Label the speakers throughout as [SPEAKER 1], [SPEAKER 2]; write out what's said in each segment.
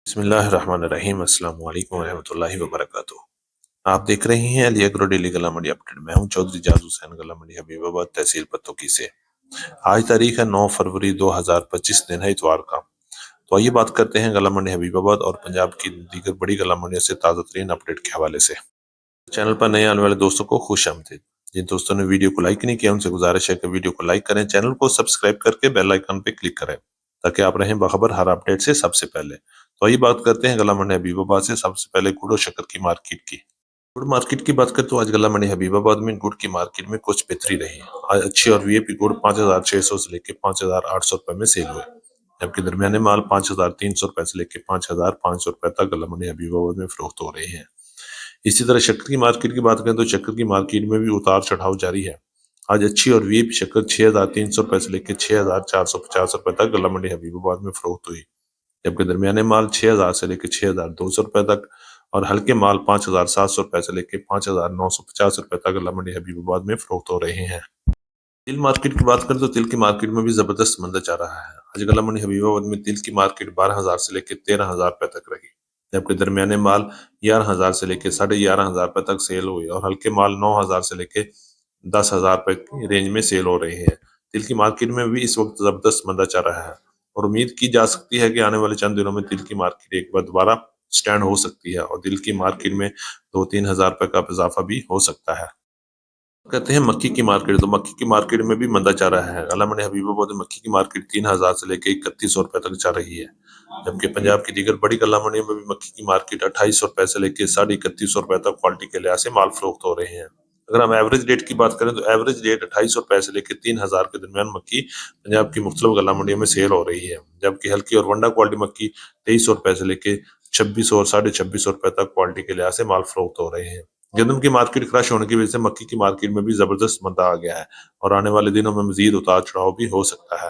[SPEAKER 1] بسم اللہ الرحمن الرحیم۔ السلام علیکم ورحمۃ اللہ وبرکاتہ۔ آپ دیکھ رہے ہیں علی اگرو ڈیلی گلا منڈی اپڈیٹ۔ میں ہوں چودھری جاز حسین، گلا منڈی حبیب آباد، تحصیل پتوکی سے۔ آج تاریخ ہے 9 فروری 2025، دن ہے اتوار کا۔ تو آئیے بات کرتے ہیں گلا منڈی حبیب آباد اور پنجاب کی دیگر بڑی گلا منڈیوں سے تازہ ترین اپڈیٹ کے حوالے سے۔ چینل پر نئے آنے والے دوستوں کو خوش آمدید۔ جن دوستوں نے ویڈیو کو لائک نہیں کیا ان سے گزارش ہے کہ ویڈیو کو لائک کریں، چینل کو سبسکرائب کر کے بیل آئیکن پہ کلک کریں تاکہ آپ رہیں باخبر ہر اپڈیٹ سے سب سے پہلے۔ تو آئیے بات کرتے ہیں گلا منڈی حبیب آباد سے۔ سب سے پہلے گڑ و شکر کی مارکیٹ کی۔ گڑ مارکیٹ کی بات کریں تو آج گلا منڈی حبیب آباد میں گڑ کی مارکیٹ میں کچھ بہتری رہی۔ آج اچھی اور وی اے پی گڑ 5600 سے لے کے 5800 روپے میں سیل ہوئے، جبکہ درمیانے مال 5300 روپے سے لے کے 5500 روپے تک گلا منڈی حبیب آباد میں فروخت ہو رہے ہیں۔ اسی طرح شکر کی مارکیٹ کی بات کریں تو شکر کی مارکیٹ میں بھی اتار چڑھاؤ جاری ہے۔ آج اچھی اور وی اے پی شکر 6300 روپے سے لے کے 6450 روپے تک گلا منڈی حبیب آباد میں فروخت ہوئی، جبکہ درمیانے مال 6000 سے لے کے 6200 روپے تک اور ہلکے مال 5700 روپے سے لے کے 5950 روپے تک گلا منڈی حبیب آباد میں فروخت ہو رہے ہیں۔ تل مارکیٹ کی بات کریں تو تل کی مارکیٹ میں بھی زبردست مندا چل رہا ہے۔ آج گلا منڈی حبیب آباد میں تل کی مارکیٹ 12000 سے لے کے 13000 روپے تک رہی، جبکہ درمیانے مال 11000 سے لے کے 11500 روپے تک سیل ہوئی اور ہلکے مال 9000 سے لے کے 10000 روپے کی رینج میں سیل ہو رہے ہیں۔ تل کی مارکیٹ میں بھی اس وقت زبردست مندا چل رہا ہے اور امید کی جا سکتی ہے کہ آنے والے چند دنوں میں تل کی مارکیٹ ایک بار دوبارہ سٹینڈ ہو سکتی ہے اور تل کی مارکیٹ میں 2-3 ہزار روپے کا اضافہ بھی ہو سکتا ہے۔ کہتے ہیں مکی کی مارکیٹ، تو مکی کی مارکیٹ میں بھی مندا چل رہا ہے۔ گلا منڈی حبیب آباد میں مکی کی مارکیٹ 3000 سے لے کے 3100 روپے تک چل رہی ہے، جبکہ پنجاب کی دیگر بڑی گلا منڈیوں میں بھی مکی کی مارکیٹ 2800 روپے سے لے کے 3150 روپے تک کوالٹی کے لحاظ سے مال فروخت ہو رہے ہیں۔ اگر ہم ایوریج ریٹ کی بات کریں تو ایوریج ریٹ 2800 روپے سے لے کے 3000 کے درمیان مکی پنجاب کی مختلف گلا منڈیوں میں سیل ہو رہی ہے، جبکہ ہلکی اور ونڈا کوالٹی مکی 2300 روپے سے لے کے 2600 اور 2650 روپے تک کوالٹی کے لحاظ سے مال فروخت ہو رہے ہیں۔ گندم کی مارکیٹ کراش ہونے کی وجہ سے مکی کی مارکیٹ میں بھی زبردست مندا آ گیا ہے اور آنے والے دنوں میں مزید اتار چڑھاؤ بھی ہو سکتا ہے۔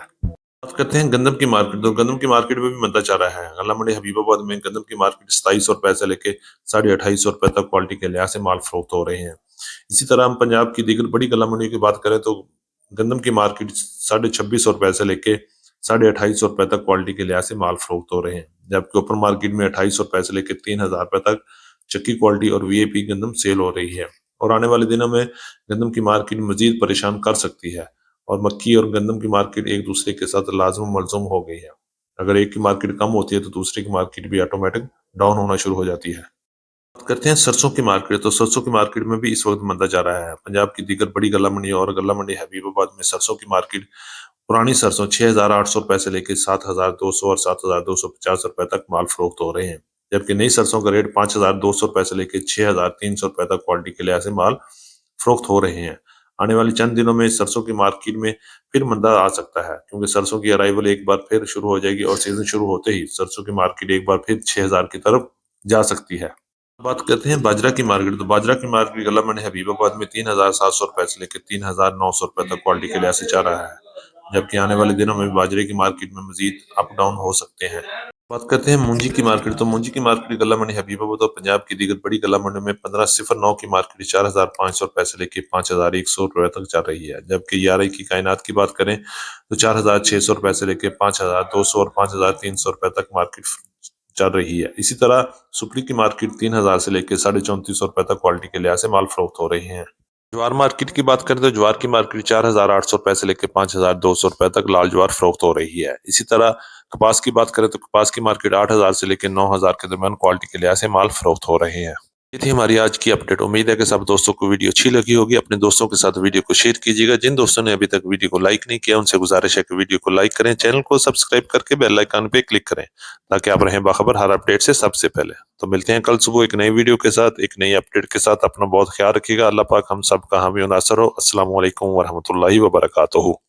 [SPEAKER 1] بات کرتے ہیں گندم کی مارکیٹ، تو گندم کی مارکیٹ میں بھی مندا چل رہا ہے۔ گلا منڈی حبیب آباد میں گندم کی مارکیٹ 2700 روپے سے لے کے 2850 روپے تک کوالٹی کے لحاظ سے مال فروخت ہو رہے ہیں۔ اسی طرح ہم پنجاب کی دیگر بڑی گلا منڈی کی بات کریں تو گندم کی مارکیٹ 2650 روپے سے لے کے 2850 روپے تک کوالٹی کے لحاظ سے مال فروخت ہو رہے ہیں، جبکہ اوپن مارکیٹ میں 2800 روپے سے لے کے 3000 روپے تک چکی کوالٹی اور وی اے پی گندم سیل ہو رہی ہے اور آنے والے دنوں میں گندم کی مارکیٹ مزید پریشان کر سکتی ہے اور مکی اور گندم کی مارکیٹ ایک دوسرے کے ساتھ لازم و ملزوم ہو گئی ہے۔ اگر ایک کی مارکیٹ کم ہوتی ہے تو دوسرے کی مارکیٹ بھی آٹومیٹک ڈاؤن ہونا شروع ہو جاتی ہے۔ بات کرتے ہیں سرسوں کی مارکیٹ، تو سرسوں کی مارکیٹ میں بھی اس وقت مندا جا رہا ہے۔ پنجاب کی دیگر بڑی گلا منڈی اور گلا منڈی حبیب آباد میں سرسوں کی مارکیٹ پرانی سرسوں 6800 روپے سے لے کے 7200 اور 7250 روپے تک مال فروخت ہو رہے ہیں، جبکہ نئی سرسوں کا ریٹ 5200 روپے سے لے کے 6300 روپے تک کوالٹی کے لحاظ سے مال فروخت ہو رہے ہیں۔ آنے والی چند دنوں میں سرسوں کی مارکیٹ میں پھر مندا آ سکتا ہے، کیونکہ سرسوں کی ارائیول ایک بار پھر شروع ہو جائے گی اور سیزن شروع ہوتے ہی سرسوں کی مارکیٹ ایک بار پھر 6000 کی طرف جا سکتی ہے۔ بات کرتے ہیں باجرہ کی مارکیٹ، تو باجرہ کی مارکیٹ گلا منڈی حبیب آباد میں 3700 روپے سے لے کے 3900 روپے تک کوالٹی کے لحاظ سے چل رہا ہے، جبکہ آنے والے دنوں میں باجرے کی مارکیٹ میں مزید اپ ڈاؤن ہو سکتے ہیں۔ بات کرتے ہیں مونجی کی مارکیٹ، تو مونجی کی مارکیٹ گلا منڈی حبیب آباد اور پنجاب کی دیگر بڑی گلا منڈی میں 1509 کی مارکیٹ 4500 روپے سے لے کے 5100 روپے تک چل رہی ہے، جبکہ 11 کی کائنات کی بات کریں تو 4600 روپے سے لے کے 5200 اور 5300 روپے تک مارکیٹ چل رہی ہے۔ اسی طرح سپری کی مارکیٹ 3000 سے لے کے 3450 روپے تک کوالٹی کے لحاظ سے مال فروخت ہو رہی ہیں۔ جوار مارکیٹ کی بات کریں تو جوار کی مارکیٹ 4800 روپے سے لے کے 5200 روپے تک لال جوار فروخت ہو رہی ہے۔ اسی طرح کپاس کی بات کریں تو کپاس کی مارکیٹ 8000 سے لے کے 9000 کے درمیان کوالٹی کے لحاظ سے مال فروخت ہو رہے ہیں۔ یہ تھی ہماری آج کی اپڈیٹ۔ امید ہے کہ سب دوستوں کو ویڈیو اچھی لگی ہوگی۔ اپنے دوستوں کے ساتھ ویڈیو کو شیئر کیجیے گا۔ جن دوستوں نے ابھی تک ویڈیو کو لائک نہیں کیا ان سے گزارش ہے کہ ویڈیو کو لائک کریں، چینل کو سبسکرائب کر کے بیل آئیکن پہ کلک کریں تاکہ آپ رہیں باخبر ہر اپڈیٹ سے سب سے پہلے۔ تو ملتے ہیں کل صبح ایک نئی ویڈیو کے ساتھ، ایک نئی اپڈیٹ کے ساتھ۔ اپنا بہت خیال رکھیے گا۔ اللہ پاک ہم سب کا حامی و ناصر ہو۔ السلام علیکم ورحمۃ اللہ وبرکاتہ۔